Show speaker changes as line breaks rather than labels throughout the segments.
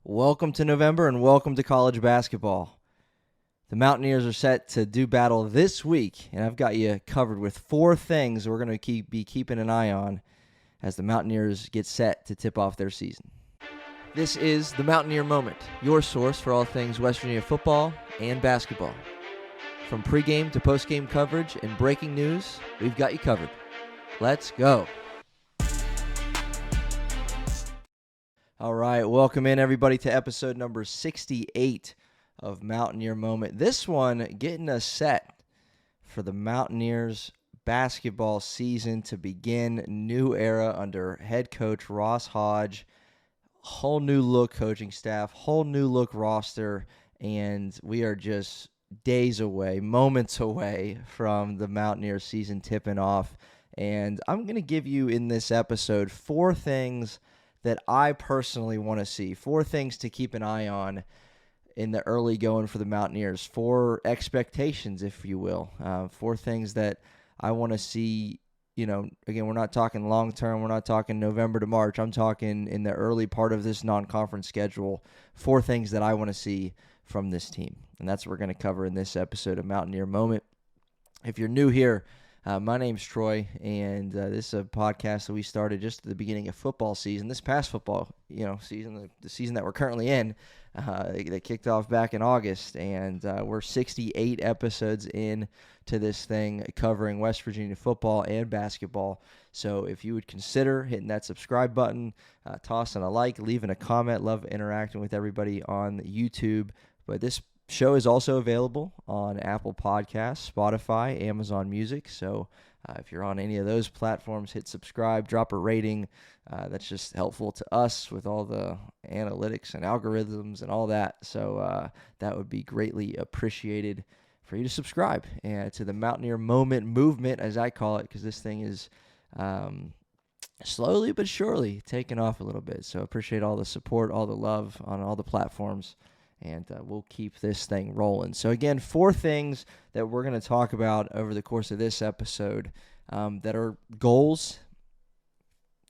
Welcome to November and welcome to college basketball. The Mountaineers are set to do battle this week, and I've got you covered with 4 things we're going to be keeping an eye on as the Mountaineers get set to tip off their season. This is the Mountaineer Moment, your source for all things West Virginia football and basketball. From pregame to postgame coverage and breaking news, we've got you covered. Let's go. All right, welcome in everybody to episode number 68 of Mountaineer Moment. This one getting us set for the Mountaineers basketball season to begin. New era under head coach Ross Hodge. Whole new look coaching staff, whole new look roster, and we are just days away, moments away from the Mountaineers season tipping off. And I'm going to give you in this episode 4 things that I personally want to see, 4 things to keep an eye on in the early going for the Mountaineers, 4 expectations, if you will, 4 things that I want to see. You know, again, we're not talking long-term. We're not talking November to March. I'm talking in the early part of this non-conference schedule, 4 things that I want to see from this team. And that's what we're going to cover in this episode of Mountaineer Moment. If you're new here, my name's Troy, and this is a podcast that we started just at the beginning of football season. This past football, season, the season that we're currently in, that kicked off back in August, and we're 68 episodes in to this thing covering West Virginia football and basketball. So if you would consider hitting that subscribe button, tossing a like, leaving a comment, love interacting with everybody on YouTube. But this show is also available on Apple Podcasts, Spotify, Amazon Music. So if you're on any of those platforms, hit subscribe, drop a rating. That's just helpful to us with all the analytics and algorithms and all that. So that would be greatly appreciated for you to subscribe and to the Mountaineer Moment movement, as I call it, because this thing is slowly but surely taking off a little bit. So appreciate all the support, all the love on all the platforms. And we'll keep this thing rolling. So again, 4 things that we're going to talk about over the course of this episode that are goals,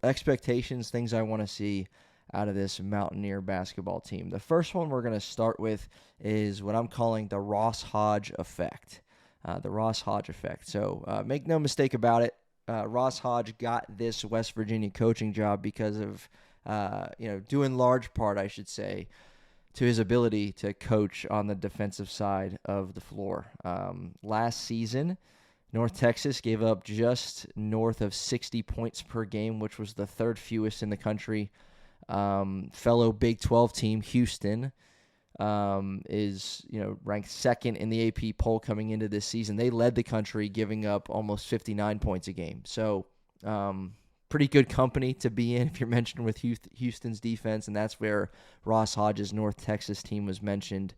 expectations, things I want to see out of this Mountaineer basketball team. The first one we're going to start with is what I'm calling the Ross Hodge effect. The Ross Hodge effect. So make no mistake about it, Ross Hodge got this West Virginia coaching job because of, due in large part, I should say, to his ability to coach on the defensive side of the floor. Last season, North Texas gave up just north of 60 points per game, which was the 3rd fewest in the country. Fellow Big 12 team, Houston, is ranked 2nd in the AP poll coming into this season. They led the country, giving up almost 59 points a game. So pretty good company to be in if you're mentioned with Houston's defense, and that's where Ross Hodge's North Texas team was mentioned,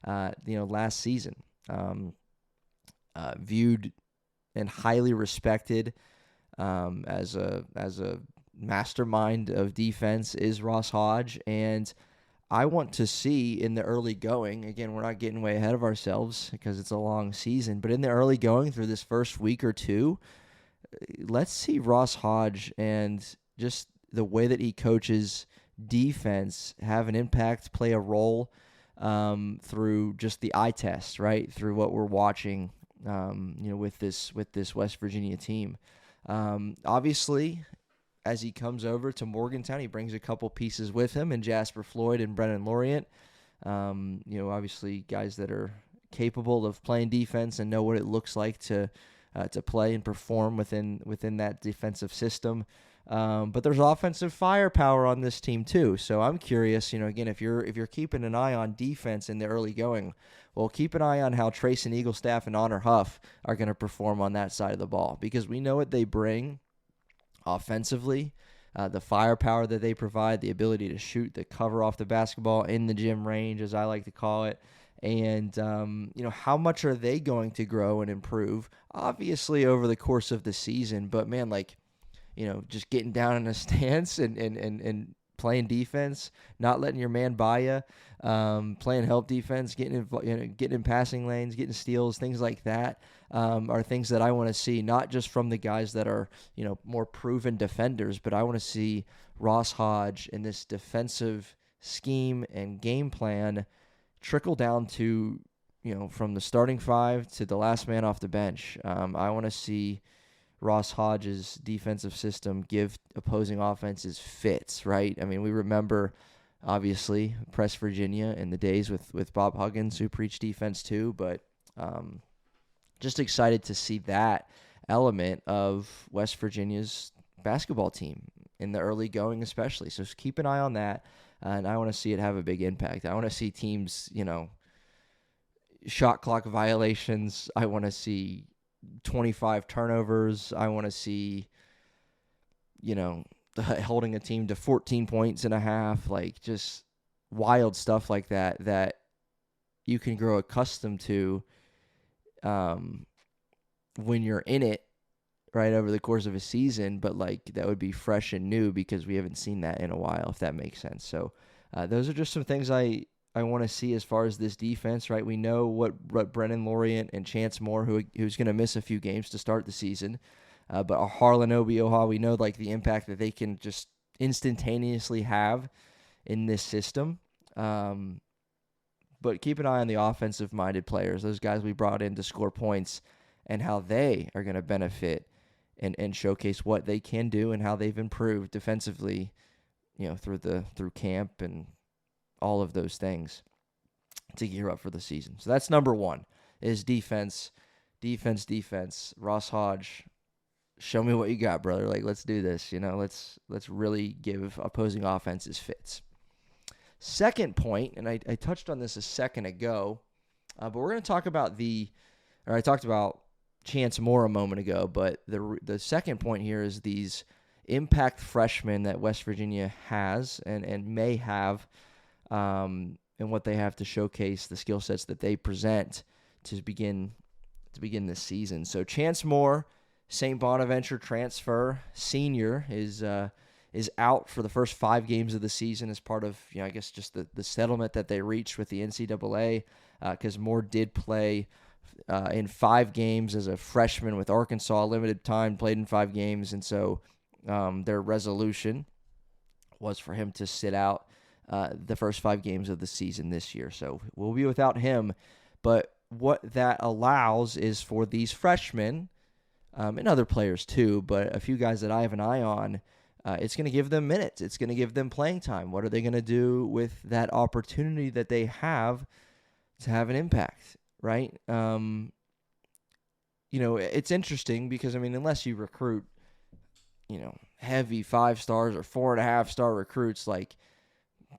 last season. Viewed and highly respected as a mastermind of defense is Ross Hodge, and I want to see in the early going, again, we're not getting way ahead of ourselves because it's a long season, but in the early going through this first week or two, let's see Ross Hodge and just the way that he coaches defense have an impact, play a role through just the eye test, right? Through what we're watching, with this West Virginia team. Obviously, as he comes over to Morgantown, he brings a couple pieces with him, and Jasper Floyd and Brenen Lorient. Obviously guys that are capable of playing defense and know what it looks like to play and perform within that defensive system. But there's offensive firepower on this team too. So I'm curious, again, if you're keeping an eye on defense in the early going, well, keep an eye on how Treysen, Eagelstaff, and Huff are going to perform on that side of the ball, because we know what they bring offensively, the firepower that they provide, the ability to shoot, the cover off the basketball in the gym range, as I like to call it. And, how much are they going to grow and improve? Obviously over the course of the season, but man, just getting down in a stance and playing defense, not letting your man by you, playing help defense, getting in passing lanes, getting steals, things like that, are things that I want to see, not just from the guys that are, more proven defenders, but I want to see Ross Hodge in this defensive scheme and game plan trickle down to, from the starting five to the last man off the bench. I want to see Ross Hodge's defensive system give opposing offenses fits, right? I mean, we remember, obviously, Press Virginia in the days with Bob Huggins, who preached defense too, but just excited to see that element of West Virginia's basketball team in the early going especially. So keep an eye on that, and I want to see it have a big impact. I want to see teams, shot clock violations. I want to see 25 turnovers. I want to see, holding a team to 14 points and a half, like just wild stuff like that you can grow accustomed to when you're in it, right, over the course of a season, but like that would be fresh and new because we haven't seen that in a while, if that makes sense. So those are just some things I want to see as far as this defense, right? We know what Brenen Lorient and Chance Moore, who's going to miss a few games to start the season, but Harlan Obioha, we know like the impact that they can just instantaneously have in this system. But keep an eye on the offensive-minded players, those guys we brought in to score points, and how they are going to benefit and showcase what they can do and how they've improved defensively, through camp and all of those things to gear up for the season. So that's number one, is defense. Ross Hodge, show me what you got, brother. Like, let's do this. Let's really give opposing offenses fits. Second point, and I touched on this a second ago, but we're going to talk about I talked about Chance Moore a moment ago, but the second point here is these impact freshmen that West Virginia has and may have, and what they have to showcase, the skill sets that they present to begin this season. So Chance Moore, St. Bonaventure transfer, senior, is out for the first 5 games of the season as part of, I guess just the settlement that they reached with the NCAA, because Moore did play in 5 games as a freshman with Arkansas, limited time, played in 5 games, and so their resolution was for him to sit out the first 5 games of the season this year. So we'll be without him, but what that allows is for these freshmen, and other players too, but a few guys that I have an eye on, it's going to give them minutes. It's going to give them playing time. What are they going to do with that opportunity that they have to have an impact, right? It's interesting because, unless you recruit, heavy 5-stars or 4.5-star recruits, like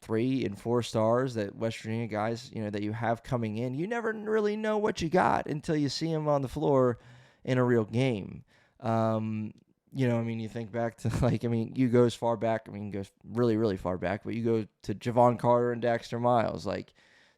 3 and 4 stars that West Virginia guys, that you have coming in, you never really know what you got until you see them on the floor in a real game. You think back to, you go as far back, goes really, really far back, but you go to Javon Carter and Daxter Miles.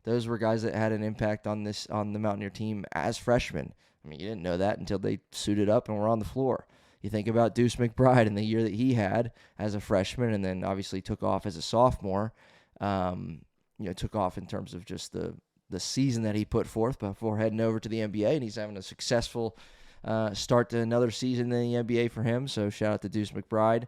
Those were guys that had an impact on the Mountaineer team as freshmen. You didn't know that until they suited up and were on the floor. You think about Deuce McBride in the year that he had as a freshman and then obviously took off as a sophomore. Took off in terms of just the season that he put forth before heading over to the NBA, and he's having a successful start to another season in the NBA for him, so shout out to Deuce McBride.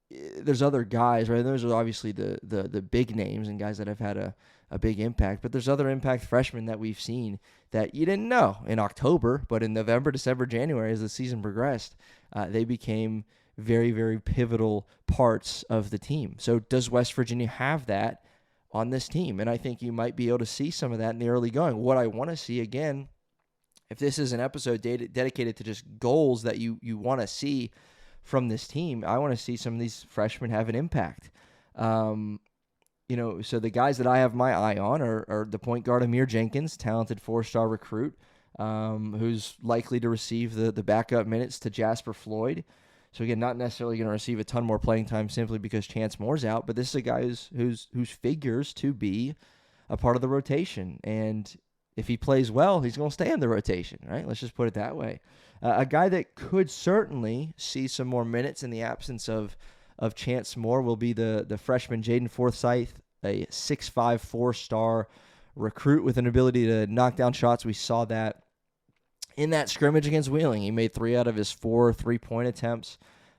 There's other guys, right? Those are obviously the big names and guys that have had a big impact, but there's other impact freshmen that we've seen that you didn't know in October, but in November, December, January, as the season progressed, they became very, very pivotal parts of the team. So does West Virginia have that on this team? And I think you might be able to see some of that in the early going. What I want to see, again, if this is an episode dedicated to just goals that you want to see from this team, I want to see some of these freshmen have an impact. So the guys that I have my eye on are the point guard Amir Jenkins, talented 4-star recruit, who's likely to receive the backup minutes to Jasper Floyd. So again, not necessarily going to receive a ton more playing time simply because Chance Moore's out, but this is a guy who's figures to be a part of the rotation. And if he plays well, he's going to stay in the rotation, right? Let's just put it that way. A guy that could certainly see some more minutes in the absence of Chance Moore will be the freshman Jaden Forsyth, a 6'5", 4-star recruit with an ability to knock down shots. We saw that in that scrimmage against Wheeling. He made 3 out of his 4 3-point attempts.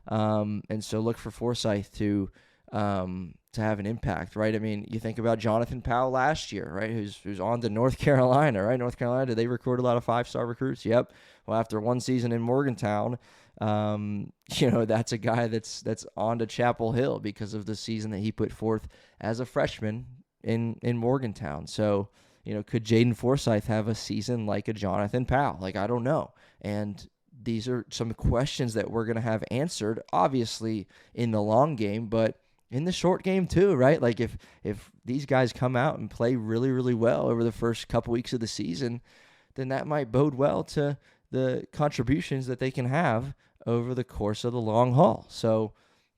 And so look for Forsyth to to have an impact, right? I mean, you think about Jonathan Powell last year, right? Who's on to North Carolina, right? North Carolina, did they record a lot of 5-star recruits? Yep. Well, after one season in Morgantown, that's a guy that's on to Chapel Hill because of the season that he put forth as a freshman in Morgantown. So, could Jaden Forsyth have a season like a Jonathan Powell? Like, I don't know. And these are some questions that we're going to have answered, obviously, in the long game, but in the short game too, right? Like, if these guys come out and play really, really well over the first couple weeks of the season, then that might bode well to the contributions that they can have over the course of the long haul. So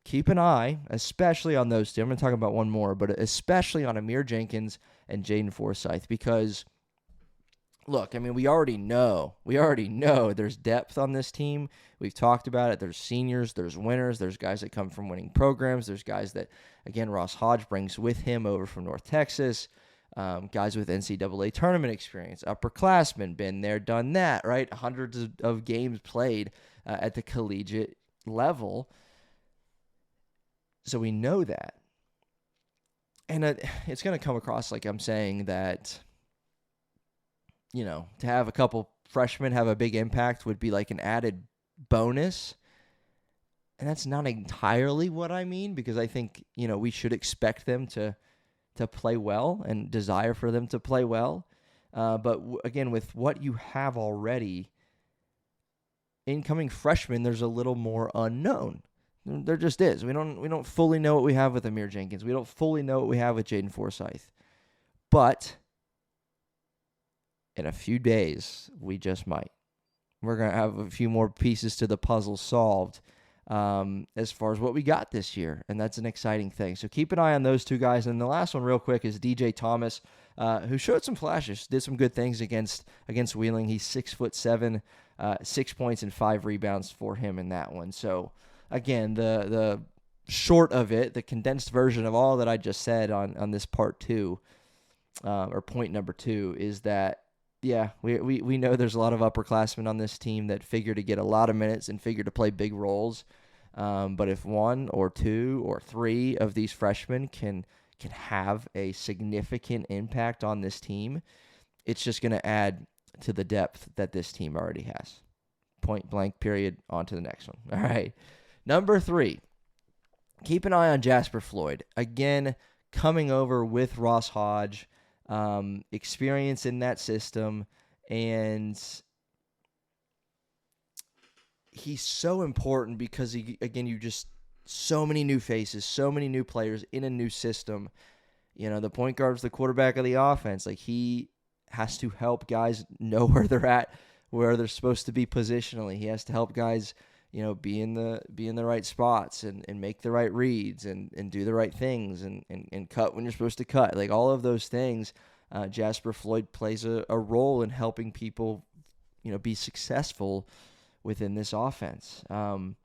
keep an eye, especially on those two. I'm going to talk about one more, but especially on Amir Jenkins and Jaden Forsyth, because look, I mean, we already know there's depth on this team. We've talked about it. There's seniors, there's winners, there's guys that come from winning programs. There's guys that, again, Ross Hodge brings with him over from North Texas, guys with NCAA tournament experience, upperclassmen, been there, done that, right? Hundreds of games played at the collegiate level. So we know that. And it's going to come across like I'm saying that, to have a couple freshmen have a big impact would be like an added bonus. And that's not entirely what I mean, because I think, we should expect them to play well and desire for them to play well. But again, with what you have already, incoming freshmen, there's a little more unknown. There just is. We don't fully know what we have with Amir Jenkins. We don't fully know what we have with Jaden Forsyth. But in a few days, we just might. We're going to have a few more pieces to the puzzle solved as far as what we got this year, and that's an exciting thing. So keep an eye on those two guys. And the last one real quick is DJ Thomas, who showed some flashes, did some good things against Wheeling. He's 6'7", 6 points and 5 rebounds for him in that one. So again, the short of it, the condensed version of all that I just said on this part 2, or point number 2, is that, yeah, we know there's a lot of upperclassmen on this team that figure to get a lot of minutes and figure to play big roles. But if 1 or 2 or 3 of these freshmen can have a significant impact on this team, it's just going to add to the depth that this team already has. Point blank, period, on to the next one. All right. Number 3, keep an eye on Jasper Floyd. Again, coming over with Ross Hodge, experience in that system, and he's so important because you just so many new faces, so many new players in a new system. The point guard's the quarterback of the offense. Like, he has to help guys know where they're at, where they're supposed to be positionally. He has to help guys, be in the right spots and make the right reads and do the right things and cut when you're supposed to cut. Like, all of those things, Jasper Floyd plays a role in helping people, be successful within this offense. And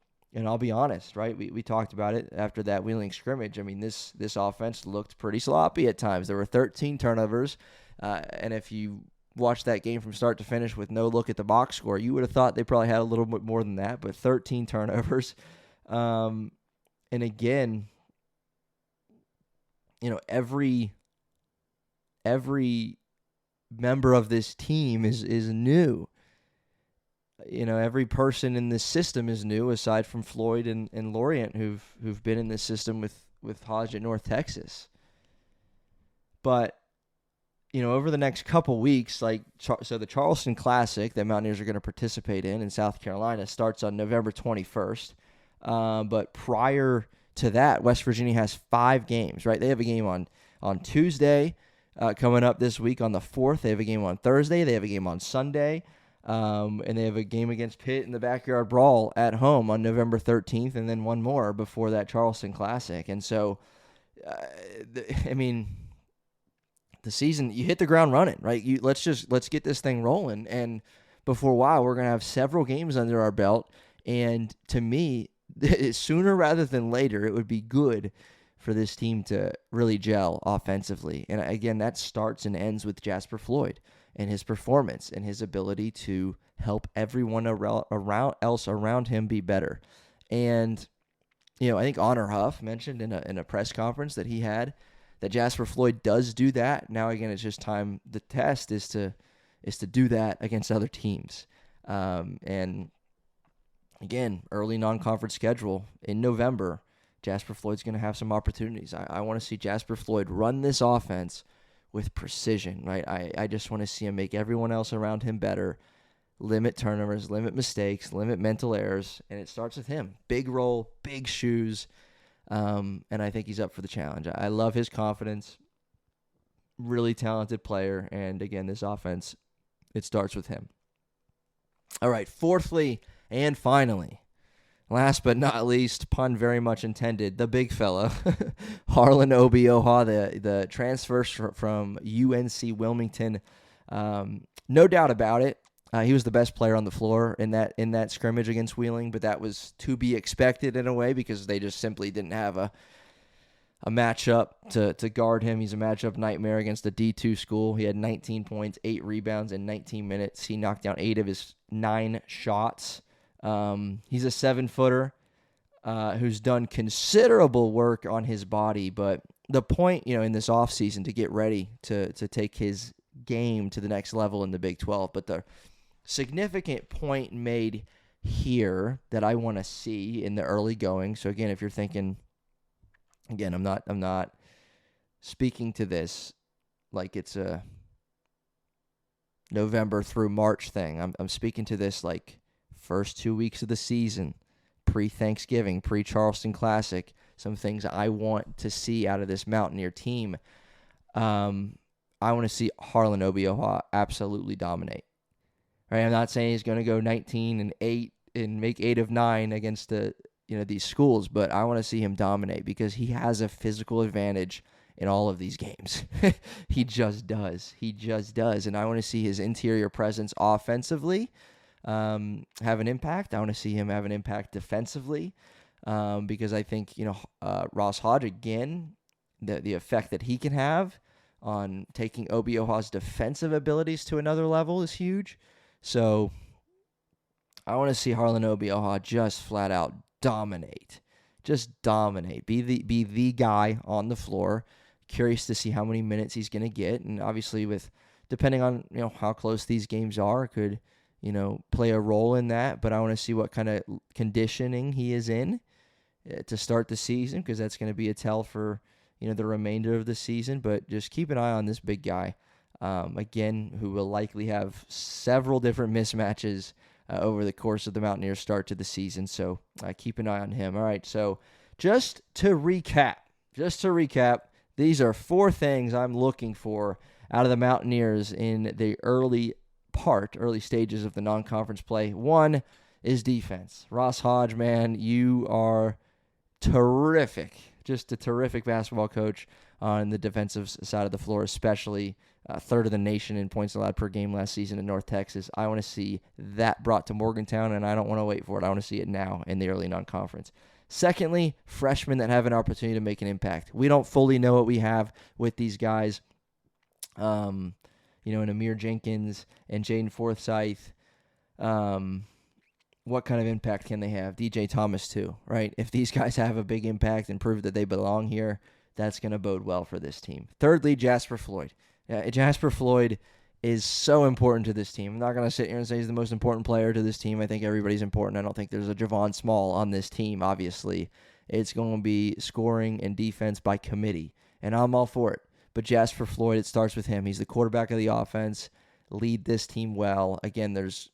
I'll be honest, right? We talked about it after that Wheeling scrimmage. I mean, this offense looked pretty sloppy at times. There were 13 turnovers, and if you watched that game from start to finish with no look at the box score, you would have thought they probably had a little bit more than that, but 13 turnovers. And again, every member of this team is new. Every person in this system is new, aside from Floyd and Lorient, who've been in this system with Hodge at North Texas. But over the next couple weeks, so the Charleston Classic that Mountaineers are going to participate in South Carolina starts on November 21st. But prior to that, West Virginia has 5 games, right? They have a game on Tuesday coming up this week on the 4th. They have a game on Thursday. They have a game on Sunday. And they have a game against Pitt in the Backyard Brawl at home on November 13th, and then one more before that Charleston Classic. And so, the season, you hit the ground running, right? Let's get this thing rolling. And before a while, we're going to have several games under our belt. And to me, sooner rather than later, it would be good for this team to really gel offensively. And again, that starts and ends with Jasper Floyd and his performance and his ability to help everyone else around him be better. And I think Honor Huff mentioned in a press conference that he had that Jasper Floyd does do that. Now again, it's just time. The test is to do that against other teams. And again, early non-conference schedule in November. Jasper Floyd's going to have some opportunities. I want to see Jasper Floyd run this offense with precision, right? I just want to see him make everyone else around him better, limit turnovers, limit mistakes, limit mental errors, and it starts with him. Big role, big shoes, and I think he's up for the challenge. I love his confidence. Really talented player, and again, this offense, it starts with him. All right, fourthly and finally, last but not least, pun very much intended, the big fella, Harlan Obioha, the transfer from UNC Wilmington. No doubt about it. He was the best player on the floor in that scrimmage against Wheeling, but that was to be expected in a way because they just simply didn't have a matchup to guard him. He's a matchup nightmare against a D2 school. He had 19 points, 8 rebounds in 19 minutes. He knocked down 8 of his 9 shots. He's a 7-footer who's done considerable work on his body, but the point, in this offseason to get ready to take his game to the next level in the Big 12, but the significant point made here that I want to see in the early going. So again, if you're thinking, again, I'm not speaking to this like it's a November through March thing. I'm speaking to this like first 2 weeks of the season, pre-Thanksgiving, pre-Charleston Classic, some things I want to see out of this Mountaineer team. I want to see Harlan Obioha absolutely dominate. Right? I'm not saying he's going to go 19-8 and make 8 of 9 against these schools, but I want to see him dominate because he has a physical advantage in all of these games. He just does. And I want to see his interior presence offensively have an impact. I want to see him have an impact defensively because I think, Ross Hodge, again, the effect that he can have on taking Obioha's defensive abilities to another level is huge. So I want to see Harlan Obioha just flat out dominate. Just dominate. Be the guy on the floor. Curious to see how many minutes he's going to get. And obviously depending on, how close these games are, could, play a role in that. But I want to see what kind of conditioning he is in to start the season because that's going to be a tell for, the remainder of the season. But just keep an eye on this big guy. Again, who will likely have several different mismatches over the course of the Mountaineers' start to the season. So keep an eye on him. All right, so just to recap, these are 4 things I'm looking for out of the Mountaineers in the early stages of the non-conference play. 1 is defense. Ross Hodge, man, you are terrific. Just a terrific basketball coach on the defensive side of the floor, especially third of the nation in points allowed per game last season in North Texas. I want to see that brought to Morgantown, and I don't want to wait for it. I want to see it now in the early non-conference. Secondly, freshmen that have an opportunity to make an impact. We don't fully know what we have with these guys, in Amir Jenkins and Jaden Forsyth. What kind of impact can they have? DJ Thomas too, right? If these guys have a big impact and prove that they belong here, that's going to bode well for this team. Thirdly, Jasper Floyd. Jasper Floyd is so important to this team. I'm not going to sit here and say he's the most important player to this team. I think everybody's important. I don't think there's a Javon Small on this team, obviously. It's going to be scoring and defense by committee, and I'm all for it. But Jasper Floyd, it starts with him. He's the quarterback of the offense. Lead this team well. Again, there's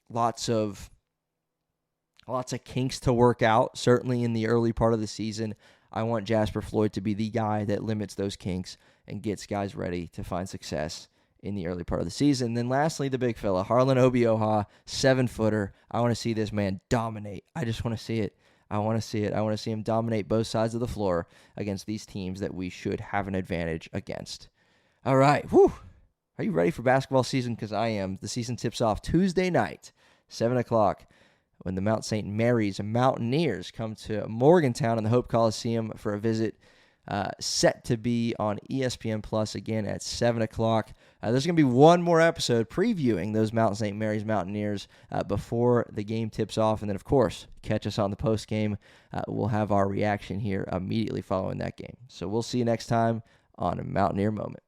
lots of kinks to work out, certainly in the early part of the season. I want Jasper Floyd to be the guy that limits those kinks and gets guys ready to find success in the early part of the season. And then lastly, the big fella, Harlan Obioha, 7-footer. I want to see this man dominate. I just want to see it. I want to see him dominate both sides of the floor against these teams that we should have an advantage against. All right. Whew. Are you ready for basketball season? Because I am. The season tips off Tuesday night, 7 o'clock. When the Mount St. Mary's Mountaineers come to Morgantown in the Hope Coliseum for a visit set to be on ESPN Plus again at 7 o'clock. There's going to be one more episode previewing those Mount St. Mary's Mountaineers before the game tips off. And then, of course, catch us on the post game. We'll have our reaction here immediately following that game. So we'll see you next time on a Mountaineer Moment.